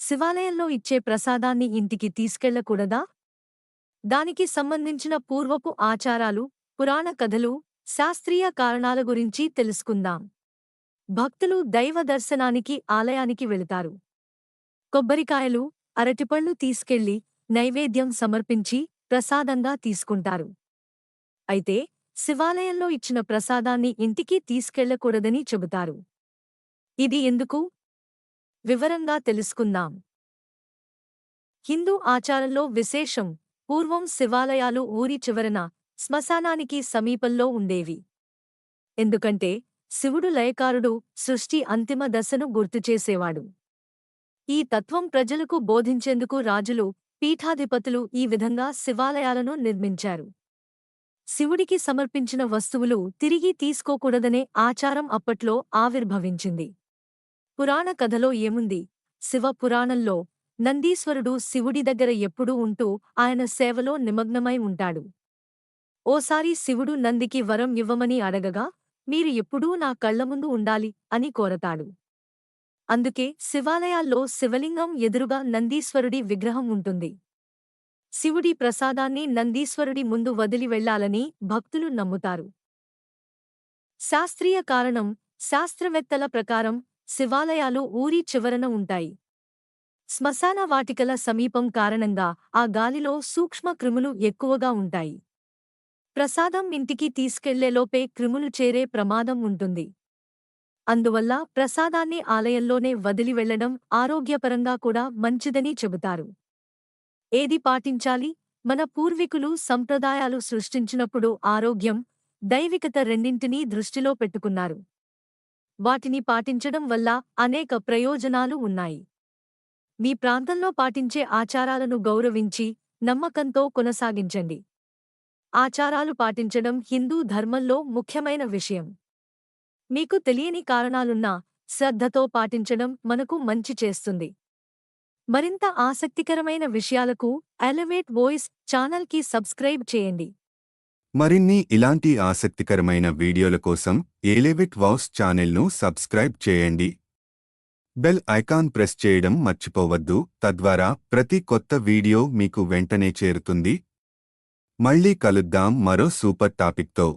శివాలయంలో ఇచ్చే ప్రసాదాన్ని ఇంటికి తీసుకెళ్లకూడదా? దానికి సంబంధించిన పూర్వపు ఆచారాలు, పురాణ కథలు, శాస్త్రీయ కారణాల గురించి తెలుసుకుందాం. భక్తులు దైవ దర్శనానికి ఆలయానికి వెళతారు. కొబ్బరికాయలు, అరటిపళ్ళు తీసుకెళ్లి నైవేద్యం సమర్పించి ప్రసాదంగా తీసుకుంటారు. అయితే శివాలయంలో ఇచ్చిన ప్రసాదాన్ని ఇంటికి తీసుకెళ్లకూడదని చెబుతారు. ఇది ఎందుకు? వివరంగా తెలుసుకుందాం. హిందూ ఆచారంలో విశేషం. పూర్వం శివాలయాలు ఊరి చివరన శ్మశానానికి సమీపంలో ఉండేవి. ఎందుకంటే శివుడు లయకారుడు, సృష్టి అంతిమ దశను గుర్తుచేసేవాడు. ఈ తత్వం ప్రజలకు బోధించేందుకు రాజులు, పీఠాధిపతులు ఈ విధంగా శివాలయాలను నిర్మించారు. శివుడికి సమర్పించిన వస్తువులు తిరిగి తీసుకోకూడదనే ఆచారం అప్పట్లో ఆవిర్భవించింది. పురాణ కథలో ఏముంది? శివ పురాణంలో నందీశ్వరుడు శివుడి దగ్గర ఎప్పుడూ ఉంటూ ఆయన సేవలో నిమగ్నమై ఉంటాడు. ఓసారి శివుడు నందికి వరం ఇవ్వమని అడగగా, మీరు ఎప్పుడూ నా కళ్లముందు ఉండాలి అని కోరతాడు. అందుకే శివాలయాల్లో శివలింగం ఎదురుగా నందీశ్వరుడి విగ్రహం ఉంటుంది. శివుడి ప్రసాదాన్ని నందీశ్వరుడి ముందు వదిలి వెళ్లాలని భక్తులు నమ్ముతారు. శాస్త్రీయ కారణం. శాస్త్రవేత్తల ప్రకారం శివాలయాలు ఊరి చివరన ఉంటాయి. శ్మశాన వాటికల సమీపం కారణంగా ఆ గాలిలో సూక్ష్మ క్రిములు ఎక్కువగా ఉంటాయి. ప్రసాదం ఇంటికి తీసుకెళ్లేలోపే క్రిములు చేరే ప్రమాదం ఉంటుంది. అందువల్ల ప్రసాదాన్ని ఆలయంలోనే వదిలి వెళ్లడం ఆరోగ్యపరంగా కూడా మంచిదని చెబుతారు. ఏది పాటించాలి? మన పూర్వీకులు సంప్రదాయాలు సృష్టించినప్పుడు ఆరోగ్యం, దైవికత రెండింటినీ దృష్టిలో పెట్టుకున్నారు. వాటిని పాటించడం వల్ల అనేక ప్రయోజనాలు ఉన్నాయి. మీ ప్రాంతంలో పాటించే ఆచారాలను గౌరవించి, నమ్మకంతో కొనసాగించండి. ఆచారాలు పాటించడం హిందూ ధర్మంలో ముఖ్యమైన విషయం. మీకు తెలియని కారణాలున్నా శ్రద్ధతో పాటించడం మనకు మంచి చేస్తుంది. మరింత ఆసక్తికరమైన విషయాలకు ఎలివేట్ వాయిస్ ఛానల్కి సబ్స్క్రైబ్ చేయండి. మరిన్ని ఇలాంటి ఆసక్తికరమైన వీడియోల కోసం ఎలివేట్ వాయిస్ ఛానల్ను సబ్స్క్రైబ్ చేయండి. బెల్ ఐకాన్ ప్రెస్ చేయడం మర్చిపోవద్దు. తద్వారా ప్రతి కొత్త వీడియో మీకు వెంటనే చేరుతుంది. మళ్ళీ కలుద్దాం మరో సూపర్ టాపిక్తో.